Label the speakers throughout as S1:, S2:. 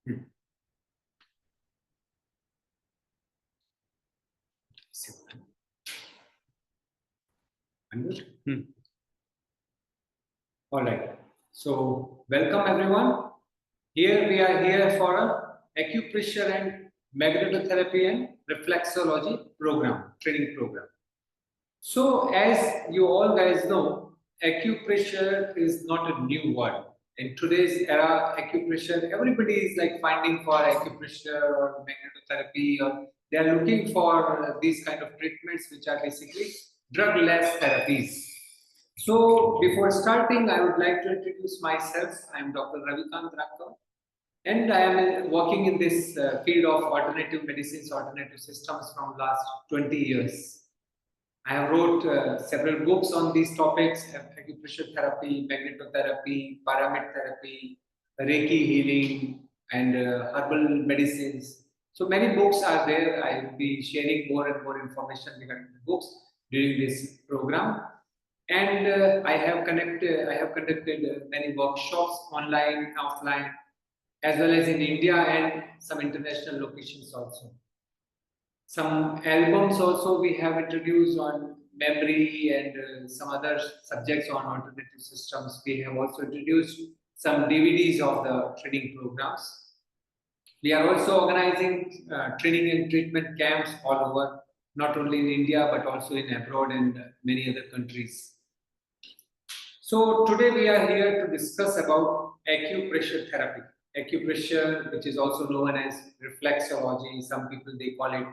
S1: Hmm. All right. So, welcome everyone. Here we are here for a acupressure and magnetotherapy and reflexology training program. So, as you all guys know, acupressure is not a new word. In today's era, acupressure, everybody is like finding for acupressure or magnetotherapy, or they are looking for these kind of treatments, which are basically drug-less therapies. So, before starting, I would like to introduce myself. I am Dr. Ravikant Rankawat, and I am working in this field of alternative medicines, alternative systems from last 20 years. I have wrote several books on these topics: acupressure therapy, magnetotherapy, pyramid therapy, Reiki healing, and herbal medicines. So many books are there. I will be sharing more and more information regarding the books during this program. And I have conducted many workshops online, offline, as well as in India and some international locations also. Some albums also we have introduced on memory and some other subjects on alternative systems. We have also introduced some DVDs of the training programs. We are also organizing training and treatment camps all over, not only in India but also in abroad and many other countries. So today we are here to discuss about acupressure therapy. Acupressure, which is also known as reflexology. Some people they call it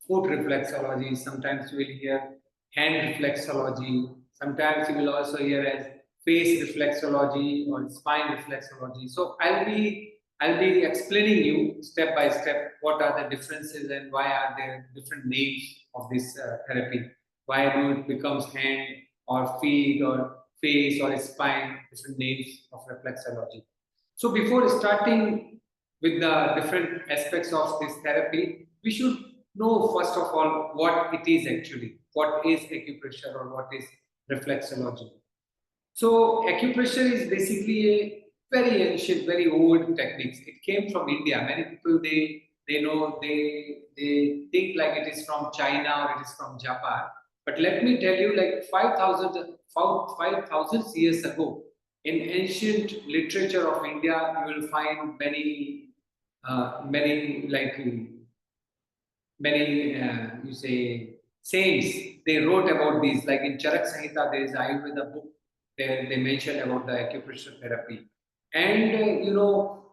S1: foot reflexology. Sometimes you will hear hand reflexology. Sometimes you will also hear as face reflexology or spine reflexology. So I'll be explaining you step by step what are the differences and why are there different names of this therapy. Why do it becomes hand or feet or face or spine, different names of reflexology. So before starting with the different aspects of this therapy, we should know first of all what it is actually. What is acupressure or what is reflexology? So acupressure is basically a very ancient, very old techniques. It came from India. Many people they think like it is from China or it is from Japan. But let me tell you, like 5,000 years ago, in ancient literature of India, you will find many you say saints. They wrote about these. Like in Charak Samhita, there is Ayurveda book. They mention about the acupressure therapy. And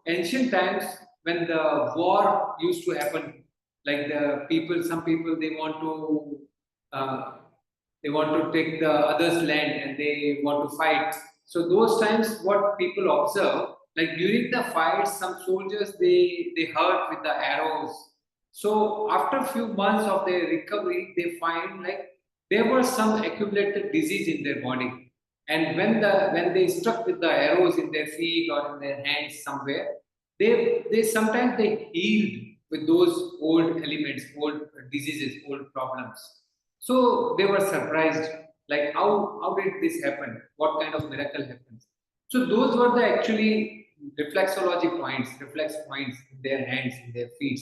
S1: ancient times when the war used to happen, like some people they want to take the other's land and they want to fight. So those times, what people observe, like during the fight, some soldiers they hurt with the arrows. So after a few months of their recovery, they find like there was some accumulated disease in their body, and when they struck with the arrows in their feet or in their hands somewhere, they sometimes they healed with those old elements, old diseases, old problems. So they were surprised, like how did this happen? What kind of miracle happens? So those were the actually reflexology points, reflex points in their hands, in their feet,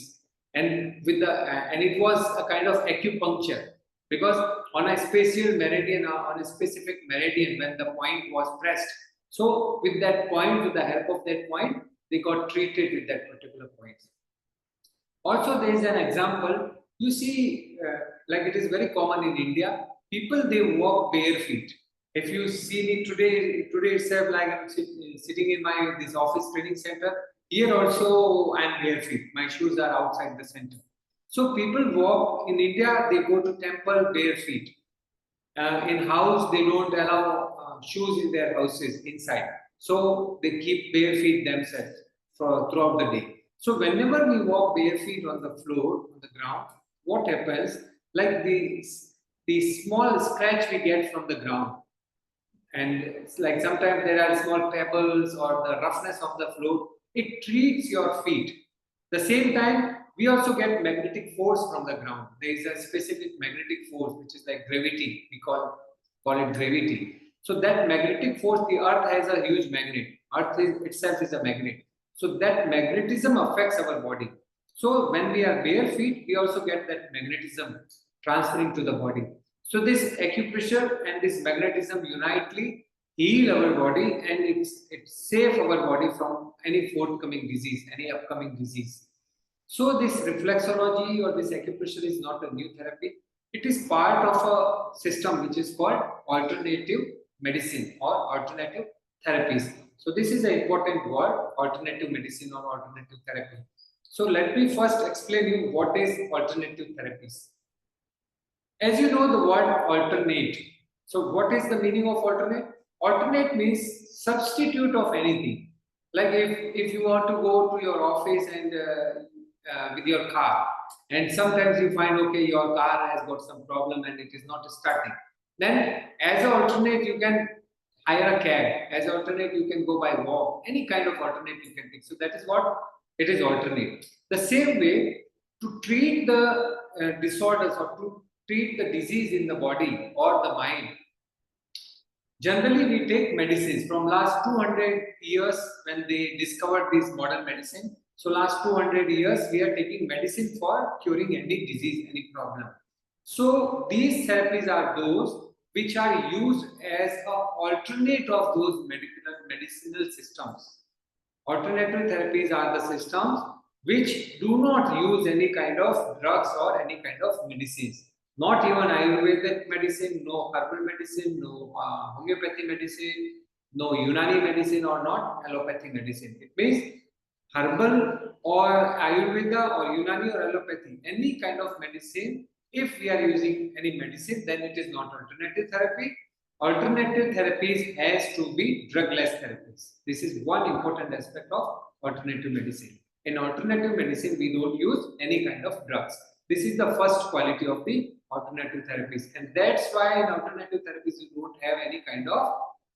S1: and it was a kind of acupuncture, because on a spatial meridian or on a specific meridian when the point was pressed, so with that point, with the help of that point, they got treated with that particular point. Also, there is an example. You see, like it is very common in India. People they walk bare feet. If you see me today itself, like I'm sitting in my this office training center. Here also, I'm bare feet. My shoes are outside the center. So people walk in India. They go to temple bare feet. In house, they don't allow shoes in their houses inside. So they keep bare feet themselves for throughout the day. So whenever we walk bare feet on the floor, on the ground, what happens? Like the small scratch we get from the ground, and it's like sometimes there are small pebbles or the roughness of the floor. It treats your feet. The same time, we also get magnetic force from the ground. There is a specific magnetic force which is like gravity. We call it gravity. So that magnetic force, the earth has a huge magnet. Earth itself is a magnet. So that magnetism affects our body. So when we are bare feet, we also get that magnetism transferring to the body. So this acupressure and this magnetism unitely heal our body, and it saves our body from any forthcoming disease, any upcoming disease. So this reflexology or this acupressure is not a new therapy. It is part of a system which is called alternative medicine or alternative therapies. So this is an important word, alternative medicine or alternative therapy. So let me first explain you what is alternative therapies. As you know the word alternate. So what is the meaning of alternate? Alternate means substitute of anything. Like if you want to go to your office and with your car, and sometimes you find okay your car has got some problem and it is not starting. Then as an alternate you can hire a cab. As an alternate you can go by walk. Any kind of alternate you can take. So that is what it is alternate. The same way to treat the disorders or to treat the disease in the body or the mind. Generally, we take medicines from last 200 years when they discovered this modern medicine. So last 200 years, we are taking medicine for curing any disease, any problem. So these therapies are those which are used as an alternate of those medicinal systems. Alternative therapies are the systems which do not use any kind of drugs or any kind of medicines. Not even Ayurvedic medicine, no herbal medicine, no homeopathy medicine, no Unani medicine, or not allopathy medicine. It means herbal or Ayurveda or Unani or allopathy, any kind of medicine. If we are using any medicine, then it is not alternative therapy. Alternative therapies has to be drugless therapies. This is one important aspect of alternative medicine. In alternative medicine, we don't use any kind of drugs. This is the first quality of the alternative therapies, and that's why in alternative therapies you don't have any kind of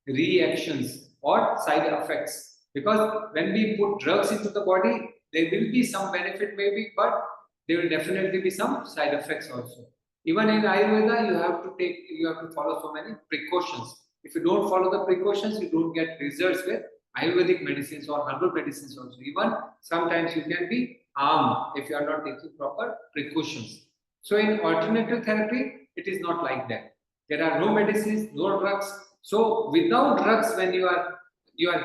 S1: reactions or side effects, because when we put drugs into the body there will be some benefit maybe, but there will definitely be some side effects also. Even in Ayurveda you have to follow so many precautions. If you don't follow the precautions you don't get results with Ayurvedic medicines or herbal medicines also. Even sometimes you can be harmed if you are not taking proper precautions. So in alternative therapy, it is not like that. There are no medicines, no drugs. So without drugs, when you are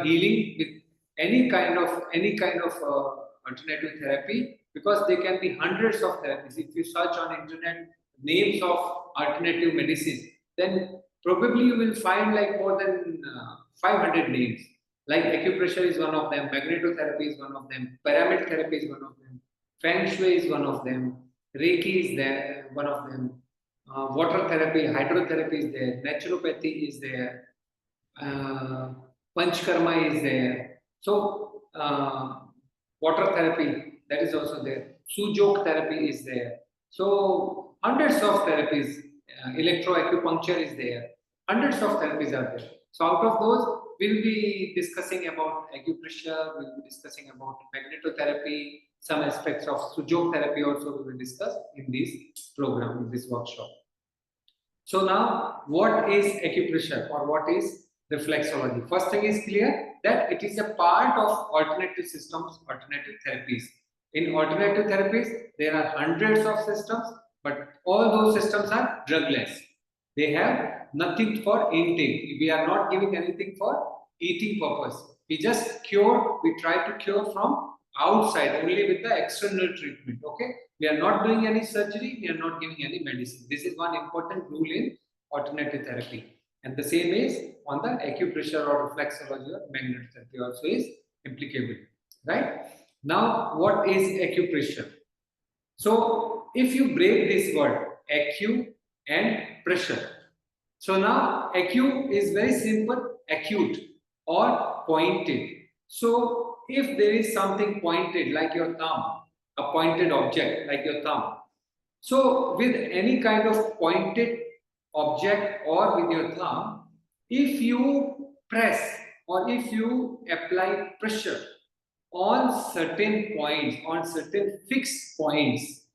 S1: healing with any kind of alternative therapy, because there can be hundreds of therapies. If you search on internet names of alternative medicines, then probably you will find like more than 500 names. Like acupressure is one of them, magnetotherapy is one of them, pyramid therapy is one of them, feng shui is one of them, Reiki is there, one of them. Water therapy, hydrotherapy is there. Naturopathy is there. Panchkarma is there. So, water therapy, that is also there. Sujok therapy is there. So, hundreds of therapies. Electroacupuncture is there. Hundreds of therapies are there. So, out of those, we'll be discussing about acupressure, we'll be discussing about magnetotherapy, some aspects of Sujok therapy also we will discuss in this program, in this workshop. So now, what is acupressure or what is reflexology? First thing is clear that it is a part of alternative systems, alternative therapies. In alternative therapies, there are hundreds of systems, but all those systems are drugless. They have nothing for intake. We are not giving anything for eating purpose. We just cure, we try to cure from outside only with the external treatment. Okay, we are not doing any surgery, we are not giving any medicine. This is one important rule in alternative therapy, and the same is on the acupressure or reflexology or magnetotherapy also is applicable. Right now, what is acupressure? So if you break this word acu and pressure, so now acu is very simple, acute or pointed. So if there is something pointed like your thumb, a pointed object like your thumb, so with any kind of pointed object or with your thumb, if you press or if you apply pressure on certain points, on certain fixed points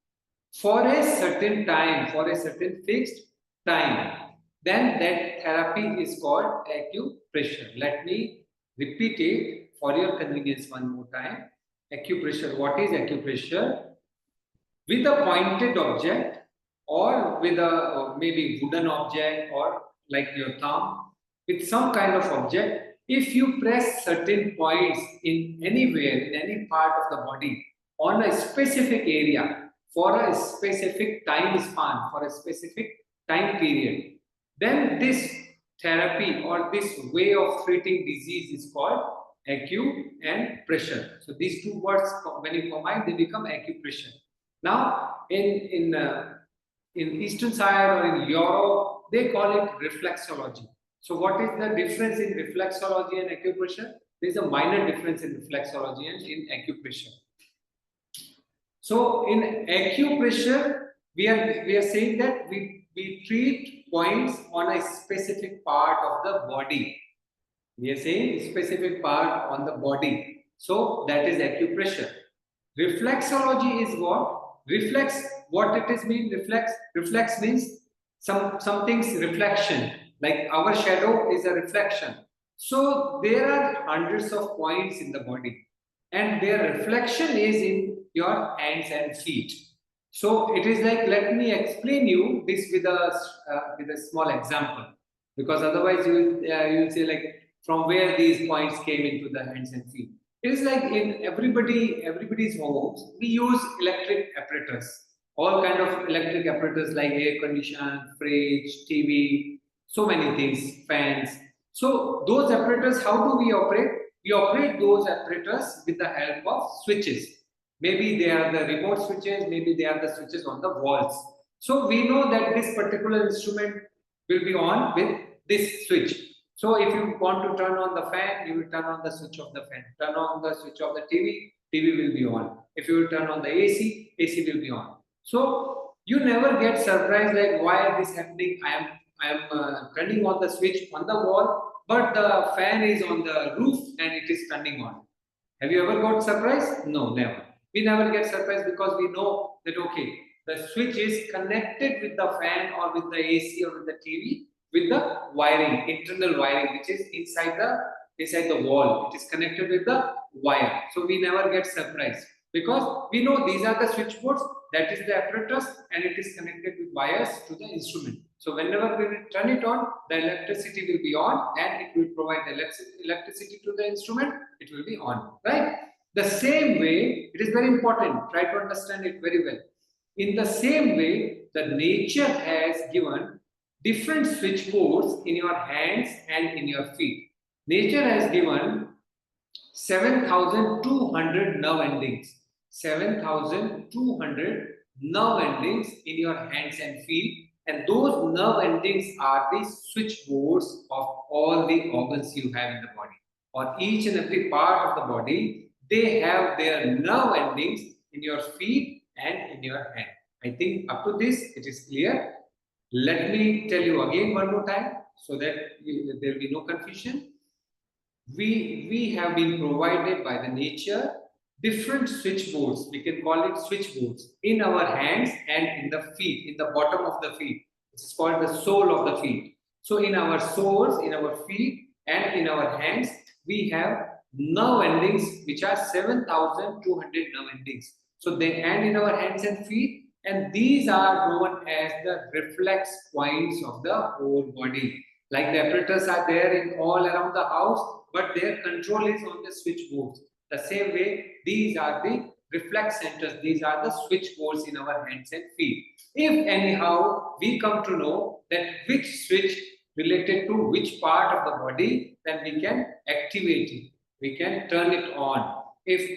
S1: for a certain time, for a certain fixed time, then that therapy is called acupressure. Let me repeat it for your convenience one more time. Acupressure. What is acupressure? With a pointed object or with a maybe wooden object or like your thumb, with some kind of object, if you press certain points in anywhere, in any part of the body, on a specific area, for a specific time span, for a specific time period, then this therapy or this way of treating disease is called acu and pressure. So these two words, when you combine, they become acupressure. Now, in eastern side or in Europe, they call it reflexology. So, what is the difference in reflexology and acupressure? There is a minor difference in reflexology and in acupressure. So, in acupressure, we are saying that we treat points on a specific part of the body. We are saying specific part on the body. So, that is acupressure. Reflexology is what? Reflex, what it is mean? Reflex means something's reflection, like our shadow is a reflection. So there are hundreds of points in the body, and their reflection is in your hands and feet. So it is like, let me explain you this with a small example, because otherwise you'll say like, from where these points came into the hands and feet. It is like in everybody's homes, we use electric apparatus, all kind of electric apparatus like air conditioner, fridge, TV, so many things, fans. So those apparatus, how do we operate? We operate those apparatus with the help of switches. Maybe they are the remote switches, maybe they are the switches on the walls. So we know that this particular instrument will be on with this switch. So if you want to turn on the fan, you will turn on the switch of the fan. Turn on the switch of the TV, TV will be on. If you will turn on the AC, AC will be on. So you never get surprised like why this happening. I am turning on the switch on the wall, but the fan is on the roof and it is turning on. Have you ever got surprised? No, never. We never get surprised because we know that okay, the switch is connected with the fan or with the AC or with the TV, with the wiring, internal wiring, which is inside the wall. It is connected with the wire. So we never get surprised because we know these are the switchboards, that is the apparatus, and it is connected with wires to the instrument. So whenever we will turn it on, the electricity will be on and it will provide electricity to the instrument, it will be on, right? The same way, it is very important, try to understand it very well. In the same way, the nature has given different switchboards in your hands and in your feet. Nature has given 7,200 nerve endings. 7,200 nerve endings in your hands and feet. And those nerve endings are the switchboards of all the organs you have in the body. On each and every part of the body, they have their nerve endings in your feet and in your hand. I think up to this, it is clear. Let me tell you again one more time so that there will be no confusion. We have been provided by the nature different switchboards. We can call it switchboards in our hands and in the feet, in the bottom of the feet. It's called the sole of the feet. So in our soles, in our feet and in our hands, we have nerve endings which are 7,200 nerve endings. So they end in our hands and feet. And these are known as the reflex points of the whole body. Like the apparatus are there in all around the house, but their control is on the switchboards. The same way, these are the reflex centers. These are the switchboards in our hands and feet. If anyhow we come to know that which switch related to which part of the body, then we can activate it. We can turn it on.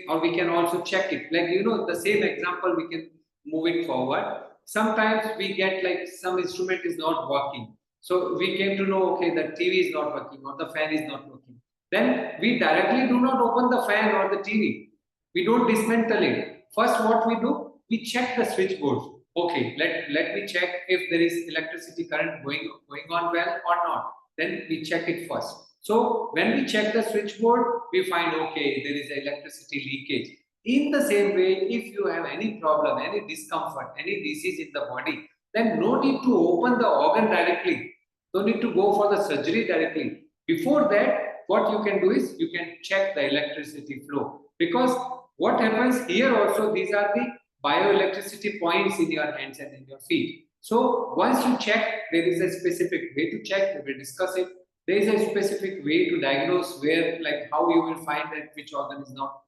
S1: Or we can also check it. Like the same example we can moving forward. Sometimes we get like some instrument is not working. So we came to know, okay, the TV is not working or the fan is not working. Then we directly do not open the fan or the TV. We don't dismantle it. First, what we do, we check the switchboards. Okay, let me check if there is electricity current going on well or not. Then we check it first. So when we check the switchboard, we find, okay, there is electricity leakage. In the same way, if you have any problem, any discomfort, any disease in the body, then no need to open the organ directly. No need to go for the surgery directly. Before that, what you can do is you can check the electricity flow, because what happens here also, these are the bioelectricity points in your hands and in your feet. So once you check, there is a specific way to check. We will discuss it. There is a specific way to diagnose where, like how you will find that which organ is not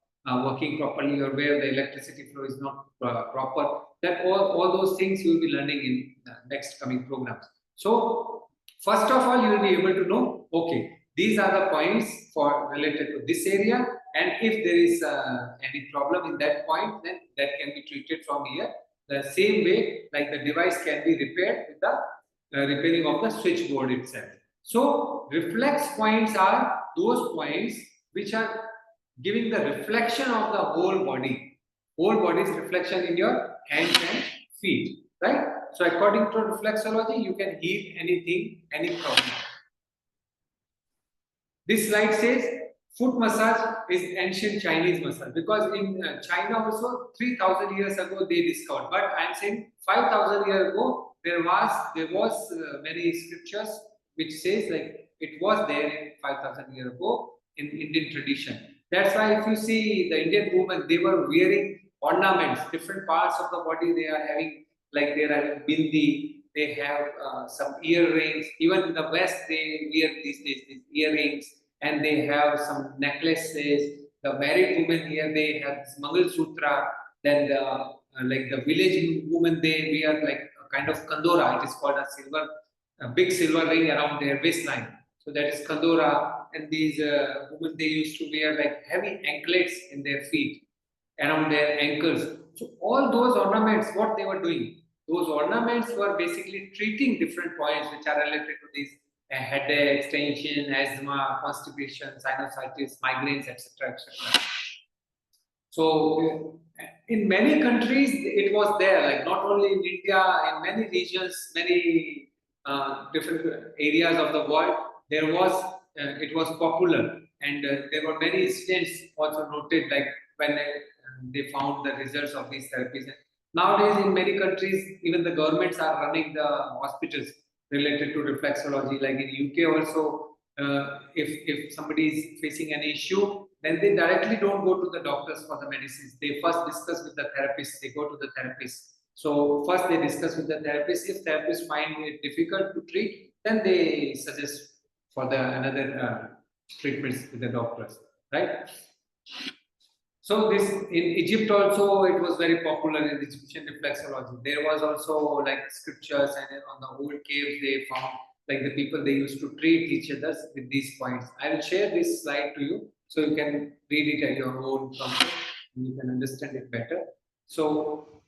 S1: working properly, or where the electricity flow is not proper. That all those things you will be learning in next coming programs. So first of all, you will be able to know, okay, these are the points for related to this area, and if there is any problem in that point, then that can be treated from here. The same way, like the device can be repaired with the repairing of the switchboard itself. So reflex points are those points which are giving the reflection of the whole body. Whole body's reflection in your hands and feet, right? So according to reflexology, you can heal anything, any problem. This slide says foot massage is ancient Chinese massage, because in China also 3,000 years ago they discovered. But I am saying 5,000 years ago there was many scriptures which says like it was there in 5,000 years ago in Indian tradition. That's why if you see the Indian women, they were wearing ornaments, different parts of the body they are having, like they are having bindi, they have some earrings. Even in the West, they wear these days these earrings, and they have some necklaces. The married women here, they have this Mangal Sutra. Then the like the village women, they wear like a kind of kandora. It is called a big silver ring around their waistline. So that is kandora. And these women, they used to wear like heavy anklets in their feet, around their ankles. So all those ornaments, what they were doing, those ornaments were basically treating different points which are related to these headache, tension, asthma, constipation, sinusitis, migraines, etc., etc. So in many countries it was there, like not only in India, in many regions, many different areas of the world, there was it was popular, and there were many incidents also noted, like when they found the results of these therapies. Nowadays, in many countries, even the governments are running the hospitals related to reflexology. Like in UK also, if somebody is facing an issue, then they directly don't go to the doctors for the medicines. They first discuss with the therapist. They go to the therapist. So first they discuss with the therapist. If therapists find it difficult to treat, then they suggest for the another treatments with the doctors, right? So this in Egypt also, it was very popular in Egyptian reflexology. There was also like scriptures, and on the old caves they found like the people, they used to treat each other with these points. I will share this slide to you so you can read it at your own comfort and you can understand it better. So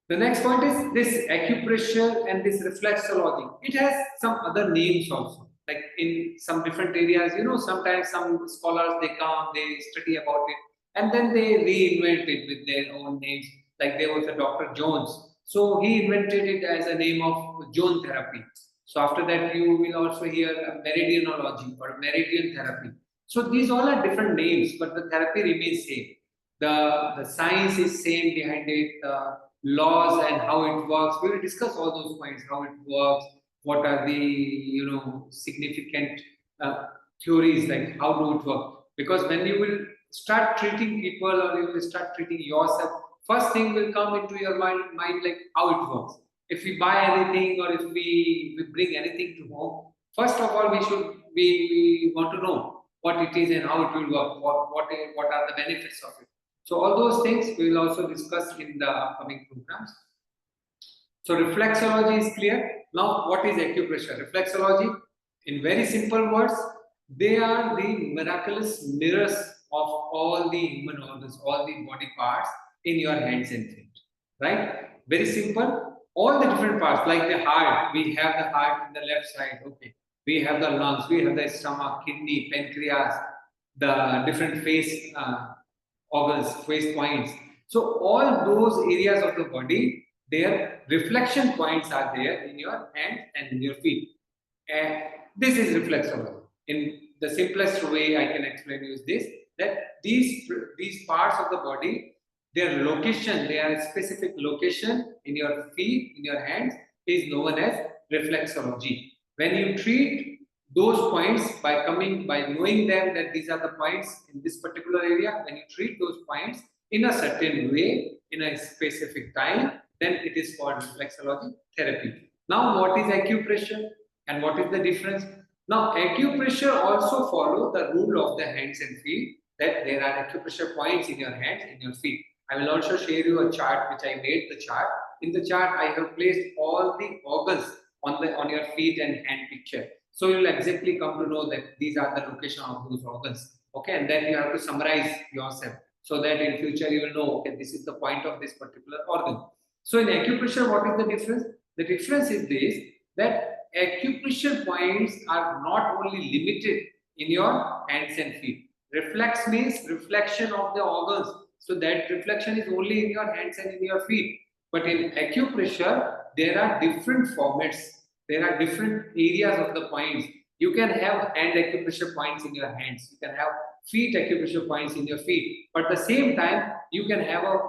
S1: the next point is this acupressure and this reflexology. It has some other names also. Like in some different areas, sometimes some scholars, they come, they study about it, and then they reinvent it with their own names. Like there was a Dr. Jones. So he invented it as a name of Joan therapy. So after that, you will also hear meridianology or meridian therapy. So these all are different names, but the therapy remains same. The science is same behind it, the laws and how it works. We will discuss all those points, how it works, what are the significant theories, like how do it work. Because when you will start treating people, or you will start treating yourself, first thing will come into your mind like how it works. If we buy anything, or if we bring anything to home, first of all we want to know what it is and how it will work, what are the benefits of it. So all those things we will also discuss in the upcoming programs. So reflexology is clear. Now what is acupressure? Reflexology, in very simple words, they are the miraculous mirrors of all the human organs, all the body parts in your hands and feet, right? Very simple. All the different parts, like the heart, we have the heart in the left side, okay. We have the lungs, we have the stomach, kidney, pancreas, the different face organs, face points. So all those areas of the body, their reflection points are there in your hands and in your feet. And this is reflexology. In the simplest way I can explain you is this, that these parts of the body, their location, their specific location in your feet, in your hands, is known as reflexology. When you treat those points by knowing them that these are the points in this particular area. When you treat those points in a certain way, in a specific time, then it is called reflexology therapy. Now, what is acupressure and what is the difference? Now, acupressure also follow the rule of the hands and feet, that there are acupressure points in your hands, in your feet. I will also share you a chart which I made the chart. In the chart, I have placed all the organs on your feet and hand picture. So you will exactly come to know that these are the location of those organs. Okay, and then you have to summarize yourself so that in future you will know, okay, this is the point of this particular organ. So in acupressure, what is the difference? The difference is this, that acupressure points are not only limited in your hands and feet. Reflex means reflection of the organs. So that reflection is only in your hands and in your feet. But in acupressure, there are different formats. There are different areas of the points. You can have hand acupressure points in your hands. You can have feet acupressure points in your feet. But at the same time, you can have a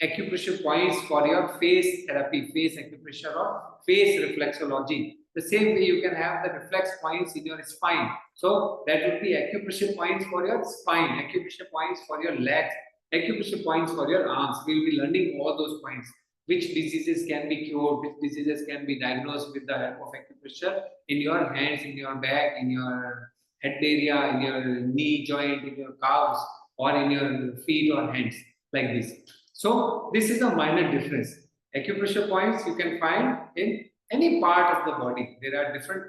S1: acupressure points for your face therapy, face acupressure or face reflexology. The same way you can have the reflex points in your spine. So that would be acupressure points for your spine, acupressure points for your legs, acupressure points for your arms. We will be learning all those points. Which diseases can be cured, which diseases can be diagnosed with the help of acupressure in your hands, in your back, in your head area, in your knee joint, in your calves, or in your feet or hands, like this. So this is a minor difference. Acupressure points you can find in any part of the body. There are different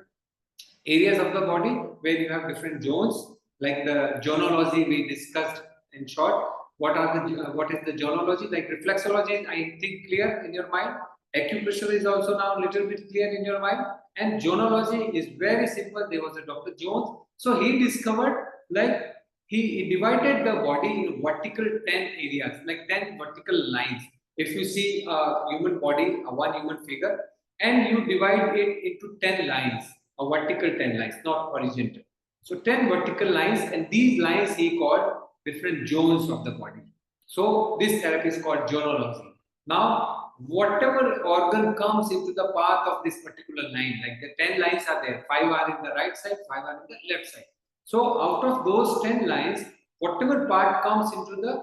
S1: areas of the body where you have different zones, like the zonology we discussed in short. What is the zonology? Like reflexology, I think clear in your mind. Acupressure is also now a little bit clear in your mind. And zonology is very simple. There was a Dr. Jones. So he discovered, like, he divided the body in vertical 10 areas, like 10 vertical lines. If you see a human body, one human figure, and you divide it into 10 lines, a vertical 10 lines, not horizontal. So 10 vertical lines, and these lines he called different zones of the body. So this therapy is called zonology. Now, whatever organ comes into the path of this particular line, like the 10 lines are there, 5 are in the right side, 5 are in the left side. So out of those 10 lines, whatever part comes into the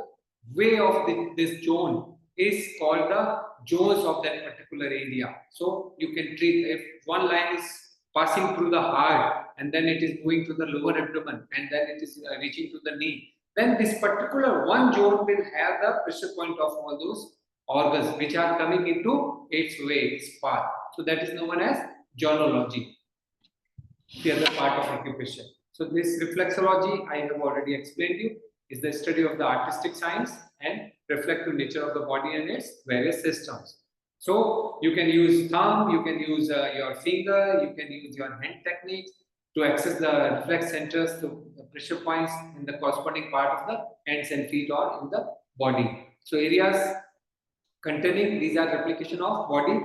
S1: way of this zone is called the zones of that particular area. So you can treat, if one line is passing through the heart and then it is moving to the lower abdomen and then it is reaching to the knee, then this particular one zone will have the pressure point of all those organs which are coming into its way, its path. So that is known as zonology, the other part of acupressure. So this reflexology, I have already explained you, is the study of the artistic science and reflective nature of the body and its various systems. So you can use thumb, you can use your finger, you can use your hand techniques to access the reflex centers, to the pressure points in the corresponding part of the hands and feet or in the body. So areas containing these are replication of body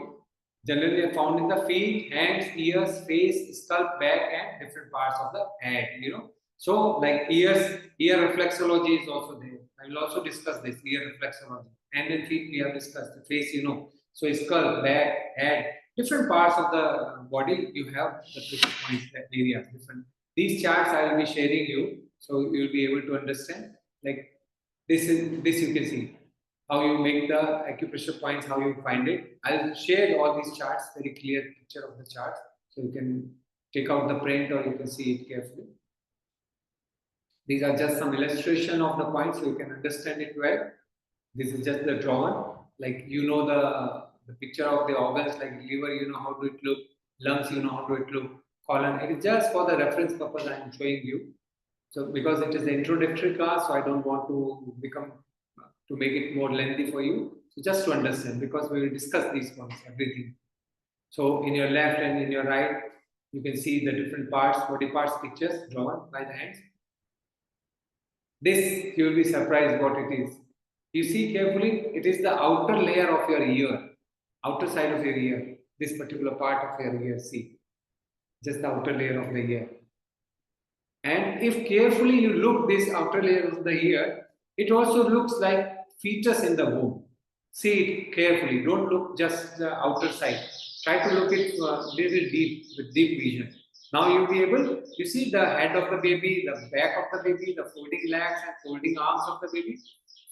S1: generally found in the feet, hands, ears, face, scalp, back, and different parts of the head. So like ears, ear reflexology is also there. I will also discuss this ear reflexology. Hand and feet we have discussed. The face, So skull, back, head, different parts of the body you have the pressure points, that areas different. These charts I will be sharing you, so you will be able to understand. Like this you can see how you make the acupressure points, how you find it. I'll share all these charts, very clear picture of the charts, so you can take out the print or you can see it carefully. These are just some illustration of the points, so you can understand it well. This is just the drawn, like the picture of the organs, like liver, how do it look, lungs, how do it look, colon. It is just for the reference purpose I am showing you. So because it is the introductory class, so I don't want to make it more lengthy for you. So just to understand, because we will discuss these points, everything. So in your left and in your right, you can see the different parts, body parts pictures drawn by the hands. This, you will be surprised what it is. You see carefully, it is the outer layer of your ear, outer side of your ear, this particular part of your ear, see, just the outer layer of the ear. And if carefully you look this outer layer of the ear, it also looks like fetus in the womb. See it carefully, don't look just the outer side. Try to look it little deep, with deep vision. Now you'll be able, you see the head of the baby, the back of the baby, the folding legs and folding arms of the baby.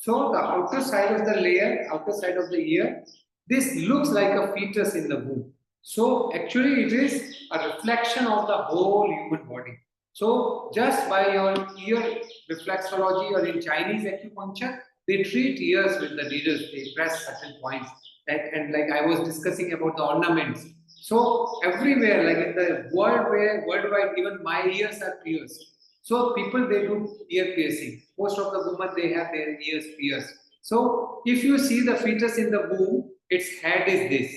S1: So the outer side of the layer, outer side of the ear, this looks like a fetus in the womb. So actually it is a reflection of the whole human body. So just by your ear reflexology or in Chinese acupuncture, they treat ears with the needles, they press certain points. And like I was discussing about the ornaments. So everywhere, like in the world where worldwide, even my ears are pierced. So people they do ear piercing. Most of the women they have their ears pierced. So if you see the fetus in the womb, its head is this.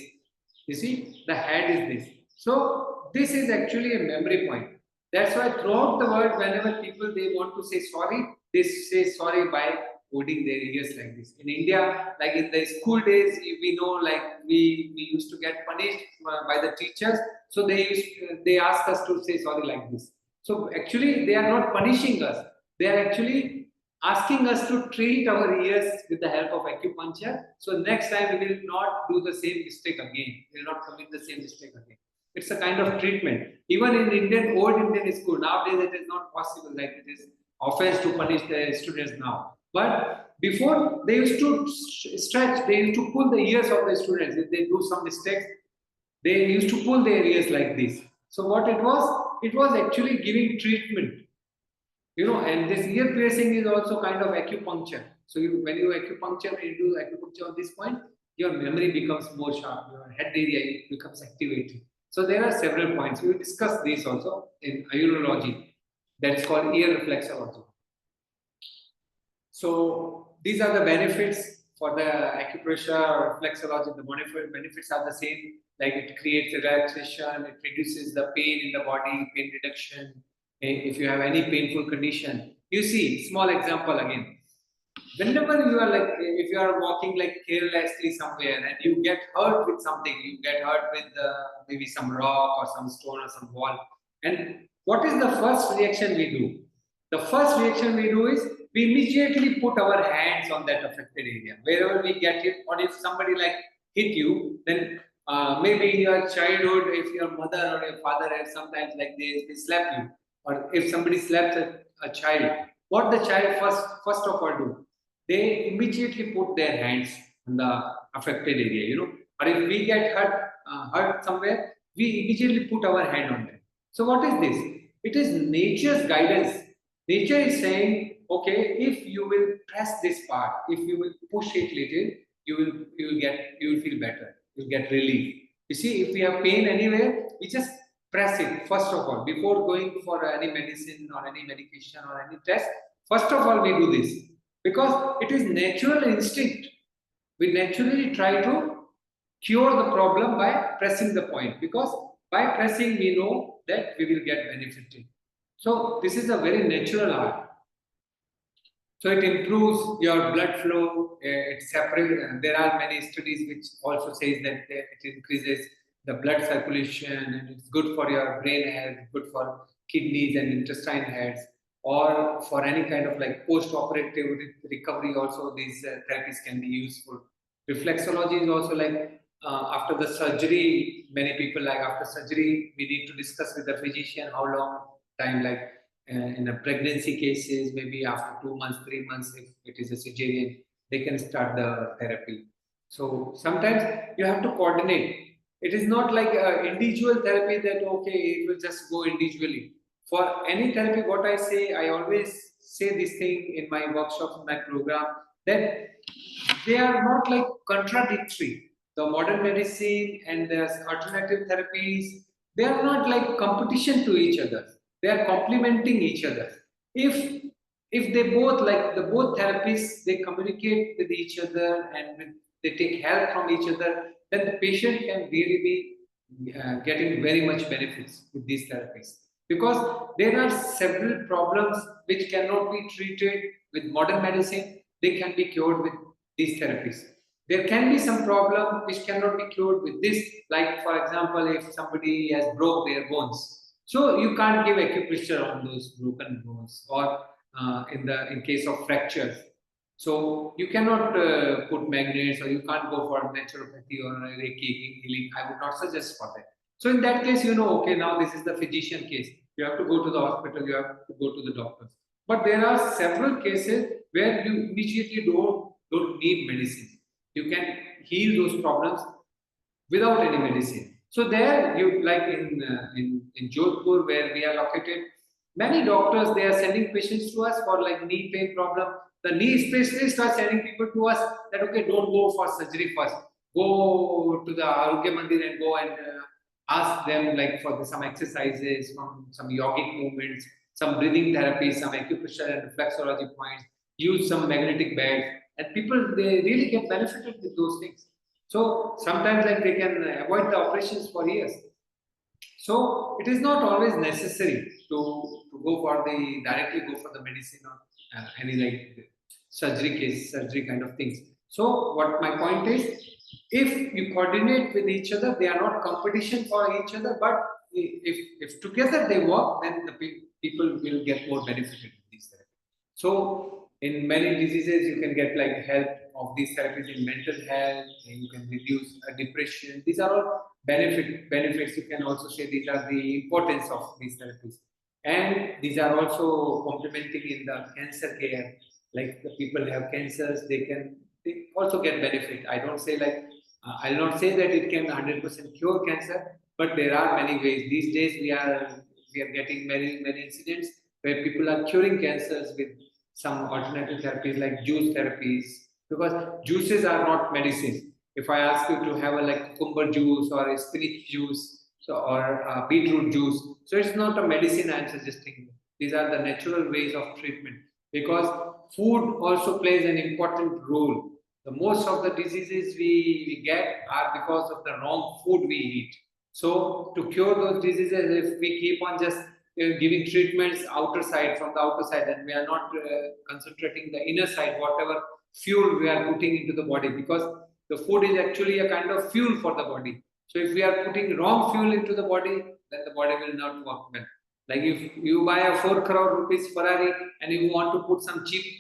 S1: You see, the head is this. So this is actually a memory point. That's why throughout the world, whenever people they want to say sorry, they say sorry by holding their ears like this. In India, like in the school days, we know like we used to get punished by the teachers. So they ask us to say sorry like this. So actually, they are not punishing us. They are actually asking us to treat our ears with the help of acupuncture. So next time we will not do the same mistake again. We will not commit the same mistake again. It's a kind of treatment. Even in old Indian school, nowadays it is not possible. Like it is offense to punish the students now. But before they used to stretch, they used to pull the ears of the students. If they do some mistakes, they used to pull their ears like this. So what it was actually giving treatment. And this ear piercing is also kind of acupuncture. So when you do acupuncture on this point, your memory becomes more sharp, your head area becomes activated. So there are several points. We will discuss these also in urology. That is called ear reflexology. So these are the benefits for the acupressure or reflexology. The benefits are the same. Like it creates relaxation, it reduces the pain in the body, pain reduction. If you have any painful condition, you see, small example again. Whenever you are like, if you are walking like carelessly somewhere and you get hurt with something, you get hurt with maybe some rock or some stone or some wall. And what is the first reaction we do? The first reaction we do is we immediately put our hands on that affected area. Wherever we get hit, or if somebody like hit you, then maybe in your childhood, if your mother or your father have sometimes like they slap you, or if somebody slaps a child, what the child first of all do? They immediately put their hands on the affected area, Or if we get hurt somewhere, we immediately put our hand on that. So what is this? It is nature's guidance. Nature is saying, okay, if you will press this part, if you will push it little, you will feel better. You'll get relief. You see, if we have pain anywhere, we just press it first of all before going for any medicine or any medication or any test. First of all, we do this because it is natural instinct. We naturally try to cure the problem by pressing the point, because by pressing we know that we will get benefited. So this is a very natural art. So it improves your blood flow. It separates. There are many studies which also says that it increases the blood circulation and it's good for your brain health, good for kidneys and intestine health, or for any kind of like post-operative recovery. Also, these therapies can be useful. Reflexology is also like after the surgery. Many people like after surgery we need to discuss with the physician how long time, like in a pregnancy cases, maybe after 2 months, 3 months, if it is a cesarean, they can start the therapy. So sometimes you have to coordinate. It is not like an individual therapy that okay, it will just go individually. For any therapy, what I say, I always say this thing in my workshops, in my program, that they are not like contradictory. The modern medicine and the alternative therapies, they are not like competition to each other. They are complementing each other. If they both like the both therapists, they communicate with each other and they take help from each other, then the patient can really be getting very much benefits with these therapies, because there are several problems which cannot be treated with modern medicine. They can be cured with these therapies. There can be some problem which cannot be cured with this, like for example, if somebody has broke their bones, so you can't give acupressure on those broken bones, or in case of fractures. So you cannot put magnets, or you can't go for naturopathy or Reiki healing. I would not suggest for that. So in that case, okay, now this is the physician case. You have to go to the hospital, you have to go to the doctors. But there are several cases where you immediately don't need medicine. You can heal those problems without any medicine. So there, you like in Jodhpur where we are located, many doctors they are sending patients to us for like knee pain problem. The knee specialists are sending people to us that okay, don't go for surgery first. Go to the Arogya Mandir and go and ask them like for some exercises, some yogic movements, some breathing therapy, some acupressure and reflexology points. Use some magnetic beds, and people they really get benefited with those things. So sometimes like they can avoid the operations for years. So it is not always necessary to go for the directly go for the medicine or any like surgery kind of things. So what my point is, if you coordinate with each other, they are not competition for each other, but if together they work, then the people will get more benefited with these therapies. So in many diseases, you can get like help of these therapies in mental health, and you can reduce depression. These are all benefits. You can also say these are the importance of these therapies, and these are also complementing in the cancer care. Like the people have cancers, they also get benefit. I don't say like I'll not say that it can 100% cure cancer, but there are many ways. These days we are getting many incidents where people are curing cancers with some alternative therapies like juice therapies, because juices are not medicines. If I ask you to have a like cucumber juice or a spinach juice, or beetroot juice, so it's not a medicine I'm suggesting. These are the natural ways of treatment, because food also plays an important role. The most of the diseases we get are because of the wrong food we eat. So to cure those diseases, if we keep on just giving treatments outer side from the outer side, and we are not concentrating the inner side, whatever fuel we are putting into the body, because the food is actually a kind of fuel for the body. So if we are putting wrong fuel into the body, then the body will not work well. Like if you buy a 4 crore rupees Ferrari and you want to put some cheap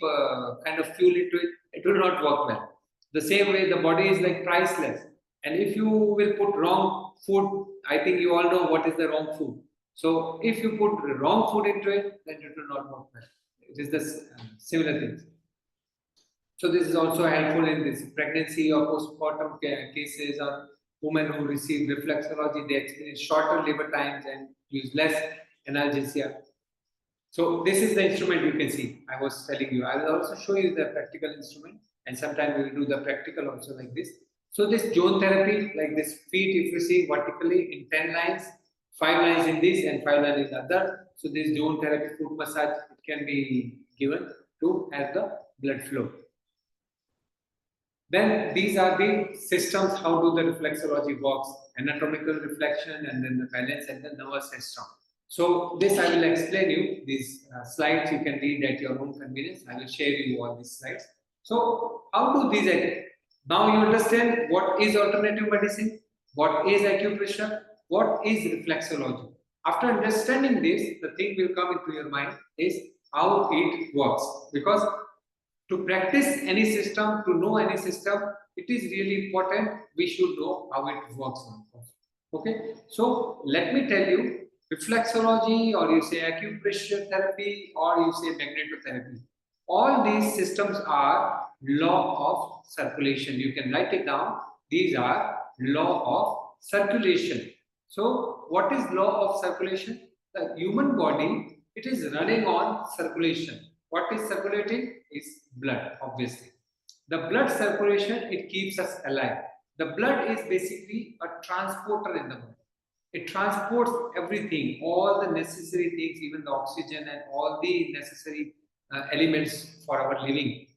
S1: kind of fuel into it, it will not work well. The same way, the body is like priceless. And if you will put wrong food, I think you all know what is the wrong food. So if you put wrong food into it, then it will not work well. It is the similar things. So this is also helpful in this pregnancy or postpartum cases, or women who receive reflexology, they experience shorter labor times and use less analgesia. So this is the instrument you can see. I was telling you. I will also show you the practical instrument, and sometimes we will do the practical also like this. So this zone therapy, like this feet, if you see vertically in 10 lines, 5 lines in this and 5 lines in the other. So this zone therapy foot massage, it can be given to have the blood flow. Then these are the systems, how do the reflexology works, anatomical reflection, and then the balance and the nervous system. So this I will explain you. These slides you can read at your own convenience. I will share you all these slides. So how do these now you understand what is alternative medicine, what is acupressure, what is reflexology. After understanding this, the thing will come into your mind is how it works. Because to practice any system, to know any system, it is really important. We should know how it works. Okay, so let me tell you, reflexology, or you say acupressure therapy, or you say magnetotherapy. All these systems are law of circulation. You can write it down. These are law of circulation. So what is law of circulation? The human body, it is running on circulation. What is circulating is blood, obviously. The blood circulation, it keeps us alive. The blood is basically a transporter in the body. It transports everything, all the necessary things, even the oxygen and all the necessary elements for our living.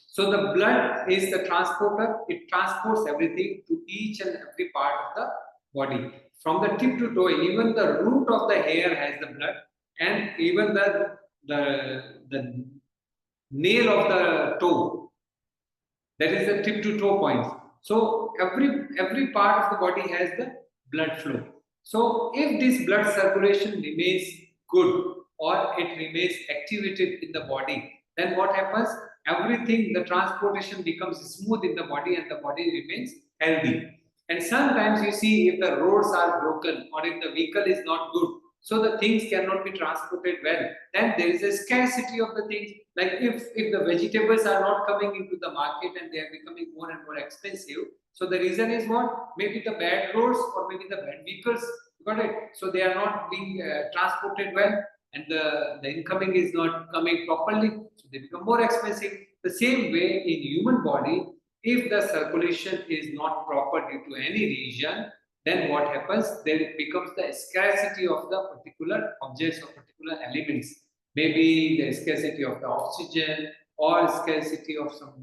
S1: So the blood is the transporter. It transports everything to each and every part of the body. From the tip to toe, even the root of the hair has the blood, and even the nail of the toe, that is the tip to toe points. So every part of the body has the blood flow. So if this blood circulation remains good, or it remains activated in the body, then what happens? Everything, the transportation becomes smooth in the body, and the body remains healthy. And sometimes you see if the roads are broken or if the vehicle is not good, so the things cannot be transported well, then there is a scarcity of the things. Like if the vegetables are not coming into the market and they are becoming more and more expensive, so the reason is what? Maybe the bad roads or maybe the bad vehicles, got it? So they are not being transported well, and the incoming is not coming properly, so they become more expensive. The same way in human body, if the circulation is not proper due to any region, then what happens? There becomes the scarcity of the particular objects or particular elements. Maybe the scarcity of the oxygen or scarcity of some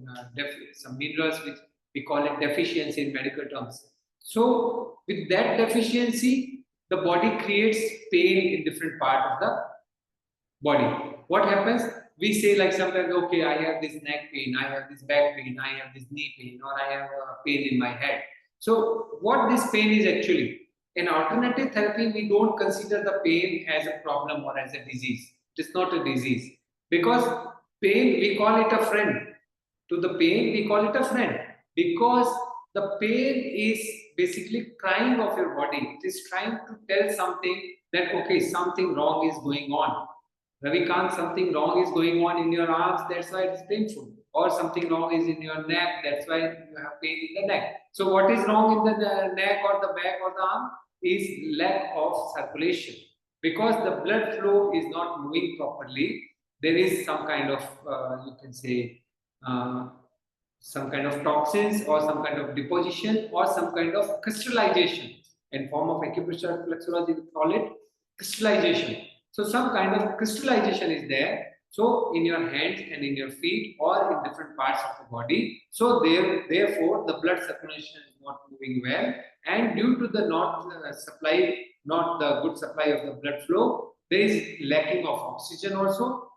S1: minerals, which we call it deficiency in medical terms. So with that deficiency, the body creates pain in different part of the body. What happens? We say like sometimes, okay, I have this neck pain, I have this back pain, I have this knee pain, or I have a pain in my head. So what this pain is actually? In alternative therapy, we don't consider the pain as a problem or as a disease. It is not a disease. Because pain, we call it a friend. To the pain, we call it a friend. Because the pain is basically crying of your body. It is trying to tell something that, okay, something wrong is going on. Ravikant, something wrong is going on in your arms, that's why it's painful. Or something wrong is in your neck, that's why you have pain in the neck. So what is wrong in the neck or the back or the arm is lack of circulation. Because the blood flow is not moving properly, there is some kind of, you can say, some kind of toxins or some kind of deposition or some kind of crystallization. In form of acupressure reflexology, we call it crystallization. So some kind of crystallization is there. So in your hands and in your feet or in different parts of the body. So therefore the blood circulation is not moving well, and due to the not the good supply of the blood flow, there is lacking of oxygen also,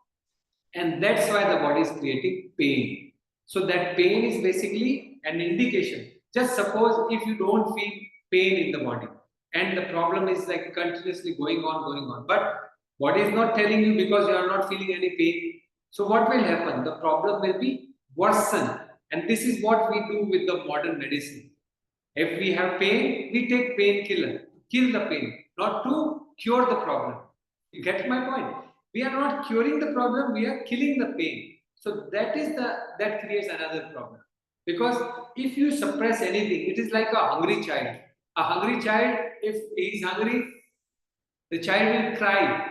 S1: and that's why the body is creating pain. So that pain is basically an indication. Just suppose if you don't feel pain in the body and the problem is like continuously going on, but body is not telling you because you are not feeling any pain. So what will happen? The problem will be worsen, and this is what we do with the modern medicine. If we have pain, we take painkiller to kill the pain, not to cure the problem. You get my point? We are not curing the problem, we are killing the pain. So that creates another problem. Because if you suppress anything, it is like a hungry child. A hungry child, if he is hungry, the child will cry.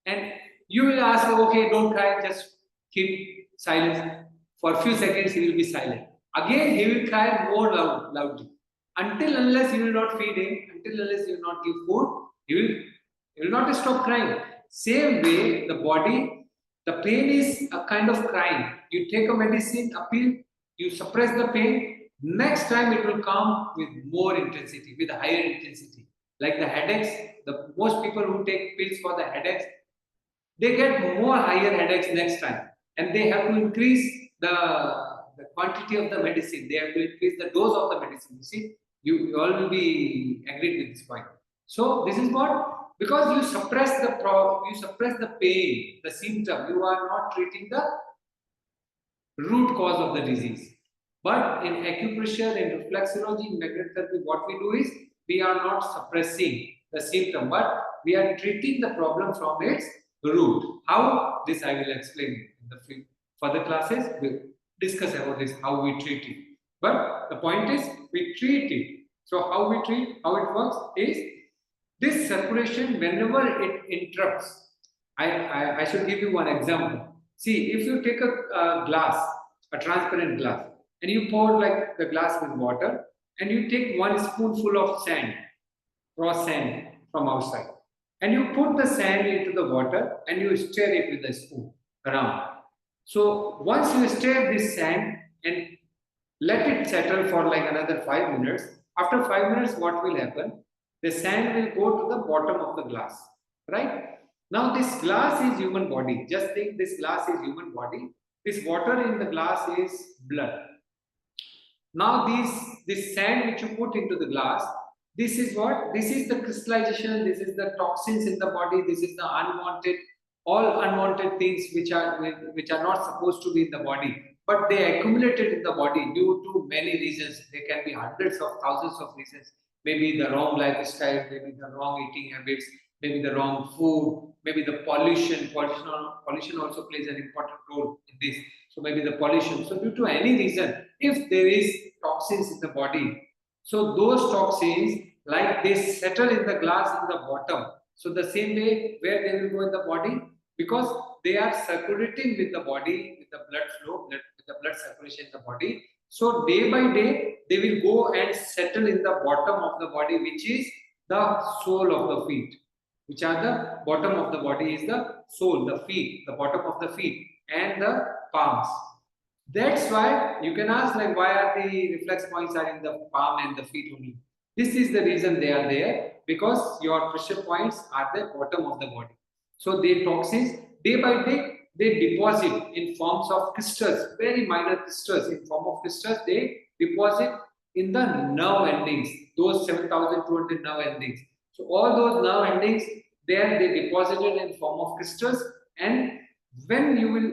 S1: And you will ask, okay, don't cry, just keep silence. For a few seconds, he will be silent. Again, he will cry more loudly. Until unless you will not feed him, until unless you will not give food, he will not stop crying. Same way, the body, the pain is a kind of crying. You take a medicine, a pill, you suppress the pain. Next time it will come with more intensity, with a higher intensity. Like the headaches, the most people who take pills for the headaches, they get more higher headaches next time, and they have to increase the quantity of the medicine. They have to increase the dose of the medicine. You see, you all will be agreed with this point. So this is what, because you suppress the pain, the symptom. You are not treating the root cause of the disease. But in acupressure, in reflexology, in magnetic therapy, what we do is we are not suppressing the symptom, but we are treating the problem from its root. How? This I will explain in the further classes. We'll discuss about this, how we treat it. But the point is, we treat it. So how we treat, how it works is, this circulation, whenever it interrupts, I should give you one example. See, if you take a glass, a transparent glass, and you pour like the glass with water, and you take one spoonful of sand, raw sand from outside, and you put the sand into the water and you stir it with the spoon around. So once you stir this sand and let it settle for like another 5 minutes, after 5 minutes, what will happen? The sand will go to the bottom of the glass, right? Now this glass is human body. Just think this glass is human body. This water in the glass is blood. Now this sand which you put into the glass, this is what? This is the crystallization, this is the toxins in the body, this is the all unwanted things which are not supposed to be in the body. but they accumulated in the body due to many reasons. There can be hundreds of thousands of reasons. Maybe the wrong lifestyle, maybe the wrong eating habits, maybe the wrong food, maybe the pollution. Pollution also plays an important role in this. So maybe the pollution. So due to any reason, if there is toxins in the body, so those toxins, like they settle in the glass in the bottom. So the same way where they will go in the body, because they are circulating with the body, with the blood flow, with the blood circulation in the body. So day by day, they will go and settle in the bottom of the body, which is the sole of the feet. Which are the bottom of the body is the sole, the feet, the bottom of the feet, and the palms. That's why you can ask, like, why are the reflex points are in the palm and the feet only? This is the reason they are there, because your pressure points are the bottom of the body. So they toxins day by day they deposit in forms of crystals, very minor crystals in form of crystals. They deposit in the nerve endings, those 7,200 nerve endings. So all those nerve endings, there they deposited in form of crystals, and when you will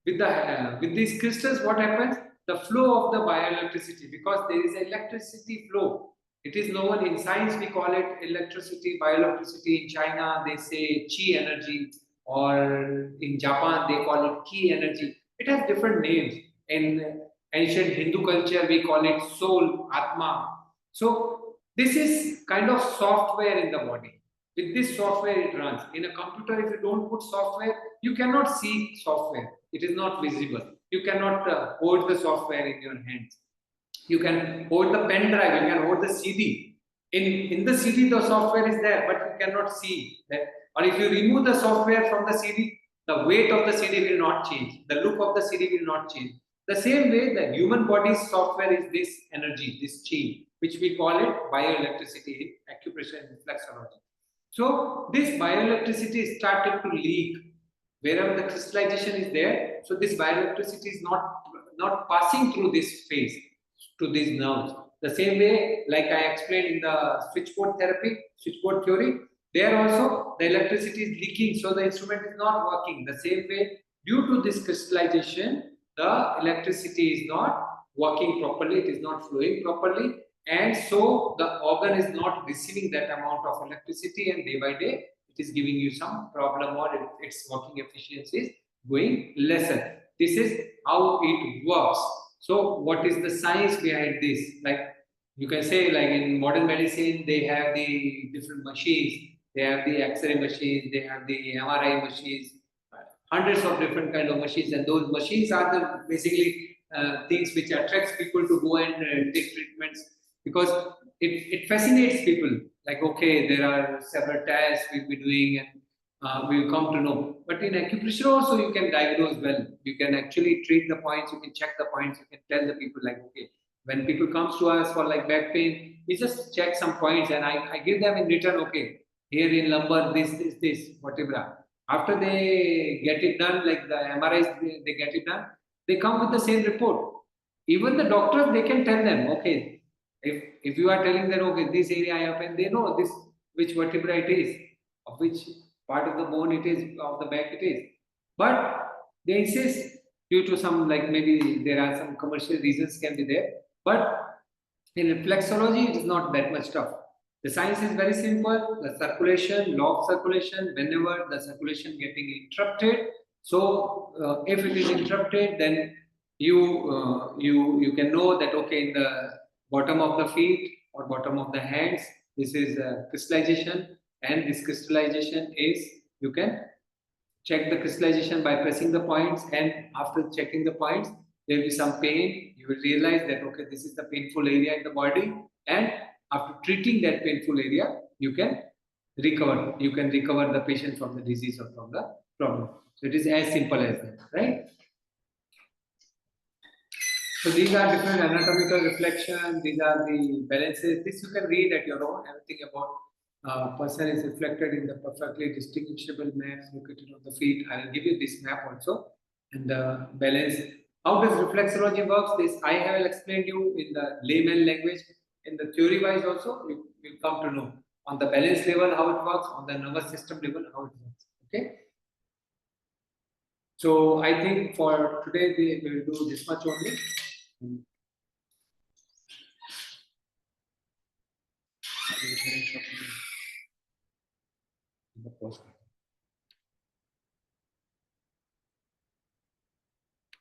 S1: with these crystals, what happens? The flow of the bioelectricity, because there is electricity flow. It is known in science, we call it electricity, bioelectricity. In China, they say chi energy, or in Japan, they call it ki energy. It has different names. In ancient Hindu culture, we call it soul, atma. So, this is kind of software in the body. With this software, it runs. In a computer, if you don't put software, you cannot see software. It is not visible. You cannot hold the software in your hands. You can hold the pen drive, you can hold the CD. In the CD, the software is there, but you cannot see that. Or if you remove the software from the CD, the weight of the CD will not change. The look of the CD will not change. The same way, the human body's software is this energy, this chi, which we call it bioelectricity in acupressure and reflexology. So this bioelectricity started to leak wherever the crystallization is there. So this bioelectricity is not passing through this phase to these nerves. The same way, like I explained in the switchboard therapy, switchboard theory, there also the electricity is leaking, so the instrument is not working. The same way, due to this crystallization, the electricity is not working properly, it is not flowing properly, and so the organ is not receiving that amount of electricity, and day by day it is giving you some problem, or its working efficiency is going lesser. This is how it works. So what is the science behind this? Like you can say, like in modern medicine, they have the different machines, they have the X-ray machines, they have the MRI machines, hundreds of different kind of machines, and those machines are the basically things which attracts people to go and take treatments, because it fascinates people. Like, okay, there are several tests we'll be doing, and we will come to know. But in acupressure also, you can diagnose well. You can actually treat the points. You can check the points. You can tell the people, like, okay, when people comes to us for like back pain, we just check some points, and I give them in return. Okay, here in lumbar, this, whatever. After they get it done, like the MRIs, they get it done. They come with the same report. Even the doctors, they can tell them, okay, if you are telling them, okay, this area I have pain, they know this which vertebra it is, of which part of the bone it is, of the back it is. But they insist, due to some, like maybe there are some commercial reasons can be there. But in reflexology, it is not that much tough. The science is very simple. The circulation, law of circulation, whenever the circulation getting interrupted. So if it is interrupted, then you can know that, okay, in the bottom of the feet or bottom of the hands, this is crystallization, and this crystallization is, you can check the crystallization by pressing the points, and after checking the points, there will be some pain. You will realize that, okay, this is the painful area in the body, and after treating that painful area, you can recover. You can recover the patient from the disease or from the problem. So it is as simple as that, right? So these are different anatomical reflection. These are the balances. This you can read at your own. Everything about person is reflected in the perfectly distinguishable maps located on the feet. I will give you this map also, and the balance. How does reflexology works? This I have explained you in the layman language. In the theory wise also, you will come to know on the balance level how it works, on the nervous system level how it works. Okay. So I think for today we will do this much only. The